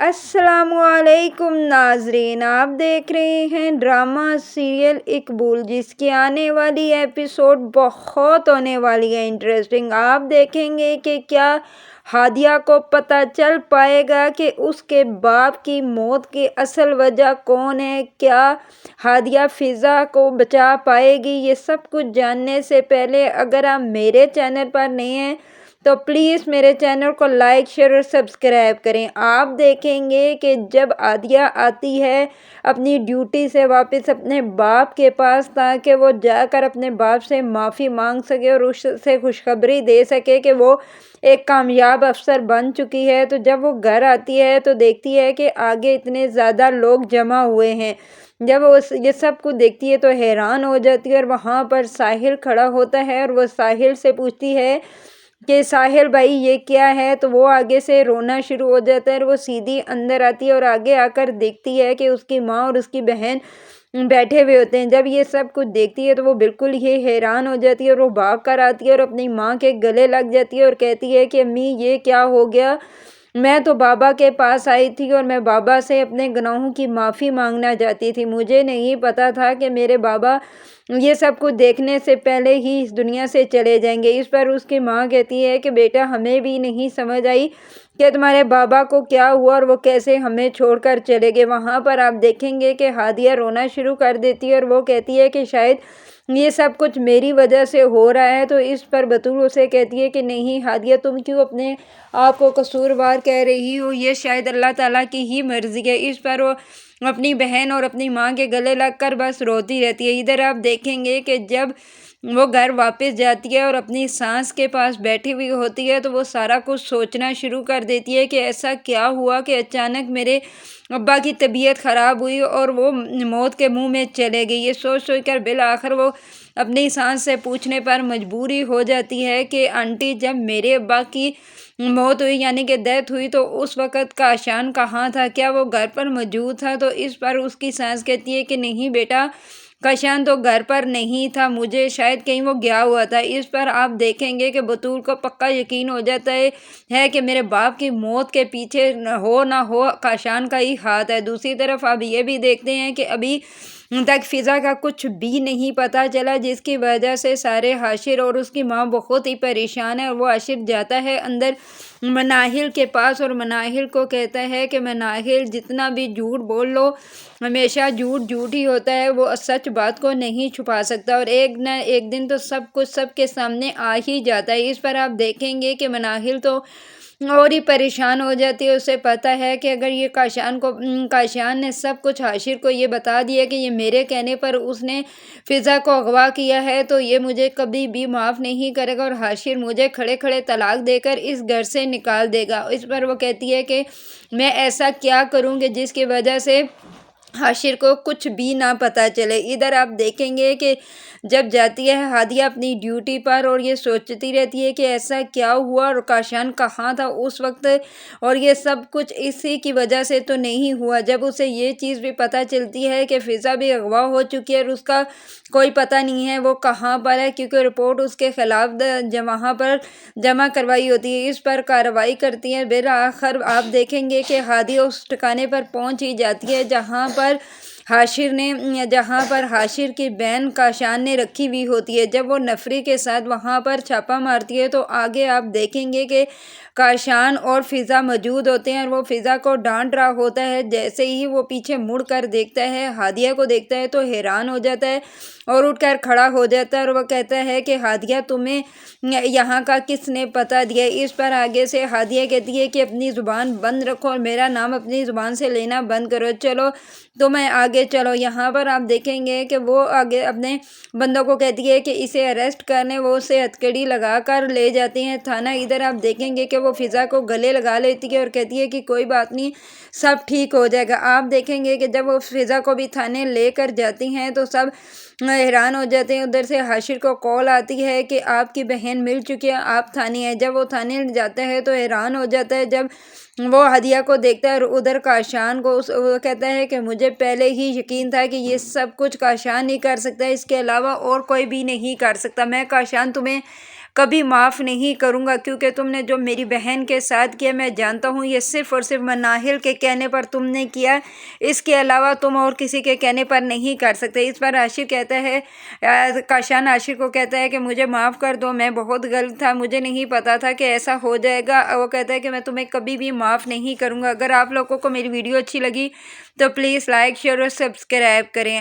السلام علیکم ناظرین، آپ دیکھ رہے ہیں ڈرامہ سیریل اقبول، جس کی آنے والی ایپیسوڈ بہت ہونے والی ہے انٹرسٹنگ۔ آپ دیکھیں گے کہ کیا ہادیہ کو پتہ چل پائے گا کہ اس کے باپ کی موت کی اصل وجہ کون ہے؟ کیا ہادیہ فضا کو بچا پائے گی؟ یہ سب کچھ جاننے سے پہلے اگر آپ میرے چینل پر نئے ہیں تو پلیز میرے چینل کو لائک، شیئر اور سبسکرائب کریں۔ آپ دیکھیں گے کہ جب ہادیہ آتی ہے اپنی ڈیوٹی سے واپس اپنے باپ کے پاس، تاکہ وہ جا کر اپنے باپ سے معافی مانگ سکے اور اس سے خوشخبری دے سکے کہ وہ ایک کامیاب افسر بن چکی ہے، تو جب وہ گھر آتی ہے تو دیکھتی ہے کہ آگے اتنے زیادہ لوگ جمع ہوئے ہیں۔ جب وہ یہ سب کچھ دیکھتی ہے تو حیران ہو جاتی ہے، اور وہاں پر ساحل کھڑا ہوتا ہے اور وہ ساحل سے پوچھتی ہے کہ ساحل بھائی یہ کیا ہے؟ تو وہ آگے سے رونا شروع ہو جاتا ہے، اور وہ سیدھی اندر آتی ہے اور آگے آ کر دیکھتی ہے کہ اس کی ماں اور اس کی بہن بیٹھے ہوئے ہوتے ہیں۔ جب یہ سب کچھ دیکھتی ہے تو وہ بالکل ہی حیران ہو جاتی ہے، اور وہ بھاگ کر آتی ہے اور اپنی ماں کے گلے لگ جاتی ہے اور کہتی ہے کہ امی یہ کیا ہو گیا؟ میں تو بابا کے پاس آئی تھی اور میں بابا سے اپنے گناہوں کی معافی مانگنا چاہتی تھی۔ مجھے نہیں پتا تھا کہ میرے بابا یہ سب کچھ دیکھنے سے پہلے ہی اس دنیا سے چلے جائیں گے۔ اس پر اس کی ماں کہتی ہے کہ بیٹا، ہمیں بھی نہیں سمجھ آئی کہ تمہارے بابا کو کیا ہوا اور وہ کیسے ہمیں چھوڑ کر چلے گئے۔ وہاں پر آپ دیکھیں گے کہ ہادیہ رونا شروع کر دیتی ہے اور وہ کہتی ہے کہ شاید یہ سب کچھ میری وجہ سے ہو رہا ہے۔ تو اس پر بطول اسے کہتی ہے کہ نہیں ہادیہ، تم کیوں اپنے آپ کو قصوروار کہہ رہی ہو؟ یہ شاید اللہ تعالیٰ کی ہی مرضی ہے۔ اس پر وہ اپنی بہن اور اپنی ماں کے گلے لگ کر بس روتی رہتی ہے۔ ادھر آپ دیکھیں گے کہ جب وہ گھر واپس جاتی ہے اور اپنی ساس کے پاس بیٹھی ہوئی ہوتی ہے تو وہ سارا کچھ سوچنا شروع کر دیتی ہے کہ ایسا کیا ہوا کہ اچانک میرے ابا کی طبیعت خراب ہوئی اور وہ موت کے منہ میں چلے گئی۔ یہ سوچ سوچ کر بالآخر وہ اپنی ساس سے پوچھنے پر مجبوری ہو جاتی ہے کہ آنٹی، جب میرے ابا کی موت ہوئی یعنی کہ ڈیتھ ہوئی تو اس وقت کاشان کہاں تھا؟ کیا وہ گھر پر موجود تھا؟ تو اس پر اس کی ساس کہتی ہے کہ نہیں بیٹا، کاشان تو گھر پر نہیں تھا، مجھے شاید کہیں وہ گیا ہوا تھا۔ اس پر آپ دیکھیں گے کہ بطول کو پکا یقین ہو جاتا ہے کہ میرے باپ کی موت کے پیچھے نہ ہو کاشان کا ہی ہاتھ ہے۔ دوسری طرف آپ یہ بھی دیکھتے ہیں کہ ابھی تک فضا کا کچھ بھی نہیں پتا چلا، جس کی وجہ سے سارے حاشر اور اس کی ماں بہت ہی پریشان ہے، اور وہ حاشر جاتا ہے اندر مناہل کے پاس اور مناہل کو کہتا ہے کہ مناہل، جتنا بھی جھوٹ بول لو ہمیشہ جھوٹ جھوٹ ہی ہوتا ہے، وہ سچ بات کو نہیں چھپا سکتا، اور ایک نہ ایک دن تو سب کچھ سب کے سامنے آ ہی جاتا ہے۔ اس پر آپ دیکھیں گے کہ مناہل تو اور ہی پریشان ہو جاتی ہے۔ اسے پتا ہے کہ اگر یہ کاشان نے سب کچھ حاشر کو یہ بتا دیا کہ یہ میرے کہنے پر اس نے فضا کو اغوا کیا ہے تو یہ مجھے کبھی بھی معاف نہیں کرے گا، اور حاشر مجھے کھڑے کھڑے طلاق دے کر اس گھر سے نکال دے گا۔ اس پر وہ کہتی ہے کہ میں ایسا کیا کروں کہ جس کی وجہ سے حاشر کو کچھ بھی نہ پتا چلے۔ ادھر آپ دیکھیں گے کہ جب جاتی ہے ہادیہ اپنی ڈیوٹی پر اور یہ سوچتی رہتی ہے کہ ایسا کیا ہوا اور کاشان کہاں تھا اس وقت، اور یہ سب کچھ اسی کی وجہ سے تو نہیں ہوا۔ جب اسے یہ چیز بھی پتہ چلتی ہے کہ فضا بھی اغوا ہو چکی ہے اور اس کا کوئی پتہ نہیں ہے وہ کہاں پر ہے، کیونکہ رپورٹ اس کے خلاف وہاں پر جمع کروائی ہوتی ہے، اس پر کارروائی کرتی ہے۔ بالآخر آپ دیکھیں گے کہ ہادیہ اس ٹھکانے پر پہنچ ہی جاتی ہے جہاں پر حاشر کی بہن کاشان نے رکھی ہوئی ہوتی ہے۔ جب وہ نفری کے ساتھ وہاں پر چھاپا مارتی ہے تو آگے آپ دیکھیں گے کہ کاشان اور فضا موجود ہوتے ہیں، اور وہ فضا کو ڈانٹ رہا ہوتا ہے۔ جیسے ہی وہ پیچھے مڑ کر دیکھتا ہے، ہادیہ کو دیکھتا ہے تو حیران ہو جاتا ہے اور اٹھ کر کھڑا ہو جاتا ہے، اور وہ کہتا ہے کہ ہادیہ، تمہیں یہاں کا کس نے پتہ دیا؟ اس پر آگے سے ہادیہ کہتی ہے کہ اپنی زبان بند رکھو اور میرا نام اپنی زبان سے لینا بند کرو، چلو تم آگے چلو۔ یہاں پر آپ دیکھیں گے کہ وہ آگے اپنے بندوں کو کہتی ہے کہ اسے اریسٹ کرنے، وہ اسے ہتھکڑی لگا کر لے جاتے ہیں تھانہ۔ ادھر آپ دیکھیں گے کہ وہ فضا کو گلے لگا لیتی ہے اور کہتی ہے کہ کوئی بات نہیں، سب ٹھیک ہو جائے گا۔ آپ دیکھیں گے کہ جب وہ فضا کو بھی تھانے لے کر جاتی ہیں تو سب حیران ہو جاتے ہیں۔ ادھر سے حاشر کو کال آتی ہے کہ آپ کی بہن مل چکی ہے، آپ تھانے ہیں۔ جب وہ تھانے جاتا ہے تو حیران ہو جاتا ہے جب وہ ہادیہ کو دیکھتا ہے، اور ادھر کاشان کو وہ کہتا ہے کہ مجھے پہلے ہی یقین تھا کہ یہ سب کچھ کاشان ہی کر سکتا ہے، اس کے علاوہ اور کوئی بھی نہیں کر سکتا۔ میں کاشان تمہیں کبھی معاف نہیں کروں گا، کیونکہ تم نے جو میری بہن کے ساتھ کیا میں جانتا ہوں یہ صرف اور صرف مناہل کے کہنے پر تم نے کیا، اس کے علاوہ تم اور کسی کے کہنے پر نہیں کر سکتے۔ اس پر عاشر کہتا ہے، کاشان عاشر کو کہتا ہے کہ مجھے معاف کر دو، میں بہت غلط تھا، مجھے نہیں پتا تھا کہ ایسا ہو جائے گا۔ وہ کہتا ہے کہ میں تمہیں کبھی بھی معاف نہیں کروں گا۔ اگر آپ لوگوں کو میری ویڈیو اچھی لگی تو پلیز لائک شیئر اور سبسکرائب کریں۔